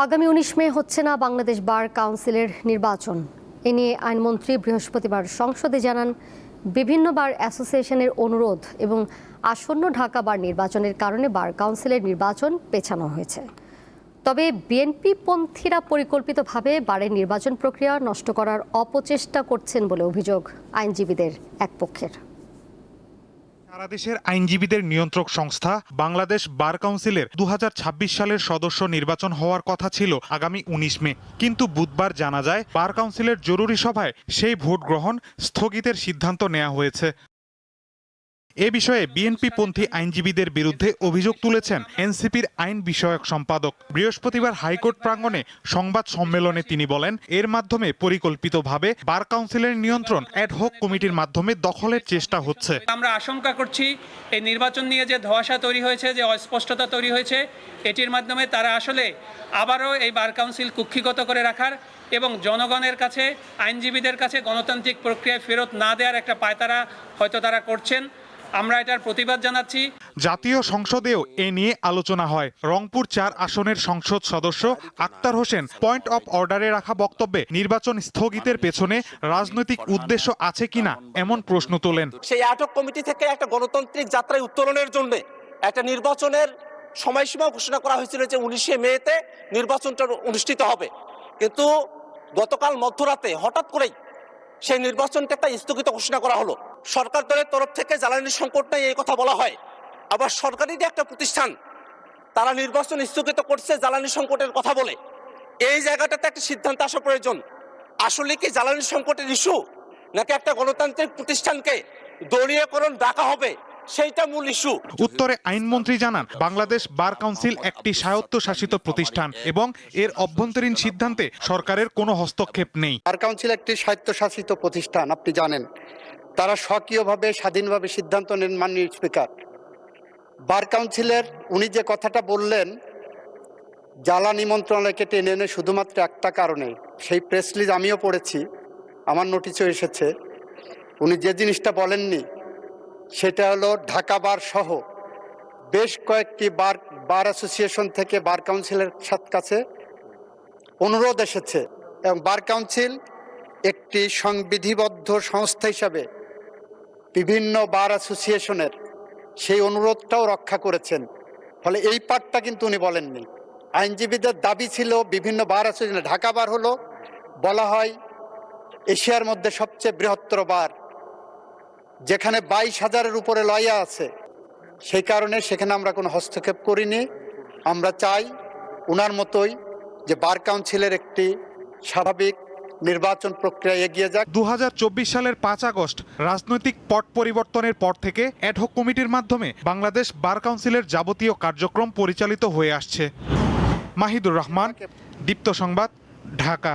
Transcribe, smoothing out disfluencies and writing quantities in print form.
আগামী ১৯ মে হচ্ছে না বাংলাদেশ বার কাউন্সিলের নির্বাচন। এ নিয়ে আইনমন্ত্রী বৃহস্পতিবার সংসদে জানান, বিভিন্ন বার অ্যাসোসিয়েশনের অনুরোধ এবং আসন্ন ঢাকা বার নির্বাচনের কারণে বার কাউন্সিলের নির্বাচন পেছানো হয়েছে। তবে বিএনপিপন্থীরা পরিকল্পিতভাবে বারের নির্বাচন প্রক্রিয়া নষ্ট করার অপচেষ্টা করছেন বলে অভিযোগ আইনজীবীদের এক পক্ষের। সারা দেশের আইনজীবীদের নিয়ন্ত্রক সংস্থা বাংলাদেশ বার কাউন্সিলের ২০২৬ সালের সদস্য নির্বাচন হওয়ার কথা ছিল আগামী ১৯ মে, কিন্তু বুধবার জানা যায় বার কাউন্সিলের জরুরি সভায় সেই ভোট গ্রহণ স্থগিতের সিদ্ধান্ত নেওয়া হয়েছে। এ বিষয়ে বিএনপিপন্থী আইনজীবীদের বিরুদ্ধে অভিযোগ তুলেছেন এনসিপির আইন বিষয়ক সম্পাদক। বৃহস্পতিবার হাইকোর্ট প্রাঙ্গণে সংবাদ সম্মেলনে তিনি বলেন, এর মাধ্যমে পরিকল্পিতভাবে বার কাউন্সিলের নিয়ন্ত্রণ অ্যাডহক কমিটির মাধ্যমে দখলের চেষ্টা হচ্ছে। আমরা আশঙ্কা করছি এই নির্বাচন নিয়ে যে ধোঁয়াশা তৈরি হয়েছে, যে অস্পষ্টতা তৈরি হয়েছে, এটির মাধ্যমে তারা আসলে আবারও এই বার কাউন্সিল কুক্ষিগত করে রাখার এবং জনগণের কাছে, আইনজীবীদের কাছে গণতান্ত্রিক প্রক্রিয়ায় ফেরত না দেওয়ার একটা পায়তারা হয়তো তারা করছেন। আমরা এটার প্রতিবাদ জানাচ্ছি। জাতীয় সংসদেও এ নিয়ে আলোচনা হয়। রংপুর ৪ আসনের সংসদ সদস্য আক্তার হোসেন পয়েন্ট অফ অর্ডারে রাখা বক্তব্যে নির্বাচন স্থগিতের পেছনে রাজনৈতিক উদ্দেশ্য আছে কিনা এমন প্রশ্ন তোলেন। সেই আটক কমিটি থেকে একটা গণতান্ত্রিক যাত্রায় উত্তরণের জন্য একটা নির্বাচনের সময়সীমা ঘোষণা করা হয়েছিল যে ১৯ মেতে নির্বাচনটা অনুষ্ঠিত হবে, কিন্তু গতকাল মধ্যরাতে হঠাৎ করেই সেই নির্বাচনটা স্থগিত ঘোষণা করা হলো। সরকার দলের তরফ থেকে জ্বালানি সংকট নেই এই কথা বলা হয়, আবার সরকারি যে একটা প্রতিষ্ঠান তারা নির্বাচন স্থগিত করছে জ্বালানি সংকটের কথা বলে। এই জায়গাটাতে একটা সিদ্ধান্ত আসা প্রয়োজন। আসলে কি জ্বালানি সংকটের ইস্যু, নাকি একটা গণতান্ত্রিক প্রতিষ্ঠানকে দলীয়করণ ডাকা হবে, সেইটা মূল ইস্যু? উত্তরে আইনমন্ত্রী জানান, বাংলাদেশ বার কাউন্সিল একটি স্বায়ত্তশাসিত প্রতিষ্ঠান এবং এর অভ্যন্তরীণ সিদ্ধান্তে সরকারের কোনো হস্তক্ষেপ নেই। বার কাউন্সিল একটি স্বায়ত্তশাসিত প্রতিষ্ঠান, আপনি জানেন। তারা স্বকীয়ভাবে স্বাধীনভাবে সিদ্ধান্ত নেন। মাননীয় স্পিকার, বার কাউন্সিলের উনি যে কথাটা বললেন জ্বালানি মন্ত্রণালয়কে টেনে এনে শুধুমাত্র একটা কারণে, সেই প্রেস রিলিজ আমিও পড়েছি, আমার নোটিশও এসেছে। উনি যে জিনিসটা বলেননি সেটা হলো ঢাকা বার সহ বেশ কয়েকটি বার অ্যাসোসিয়েশন থেকে বার কাউন্সিলের কাছে অনুরোধ এসেছে এবং বার কাউন্সিল একটি সংবিধিবদ্ধ সংস্থা হিসাবে বিভিন্ন বার অ্যাসোসিয়েশনের সেই অনুরোধটাও রক্ষা করেছেন। ফলে এই পার্টটা কিন্তু উনি বলেননি। আইনজীবীদের দাবি ছিল বিভিন্ন বার অ্যাসোসিয়েশন, ঢাকা বার হলো বলা হয় এশিয়ার মধ্যে সবচেয়ে বৃহত্তর বার, যেখানে ২২,০০০-এর উপরে লয়া আছে। সেই কারণে সেখানে আমরা কোনো হস্তক্ষেপ করিনি। আমরা চাই ওনার মতোই যে বার কাউন্সিলের একটি স্বাভাবিক নির্বাচন প্রক্রিয়া এগিয়ে যাক। ২০২৪ সালের ৫ আগস্ট রাজনৈতিক পট পরিবর্তনের পর থেকে অ্যাডহক কমিটির মাধ্যমে বাংলাদেশ বার কাউন্সিলের যাবতীয় কার্যক্রম পরিচালিত হয়ে আসছে। মাহিদুর রহমান, দীপ্ত সংবাদ, ঢাকা।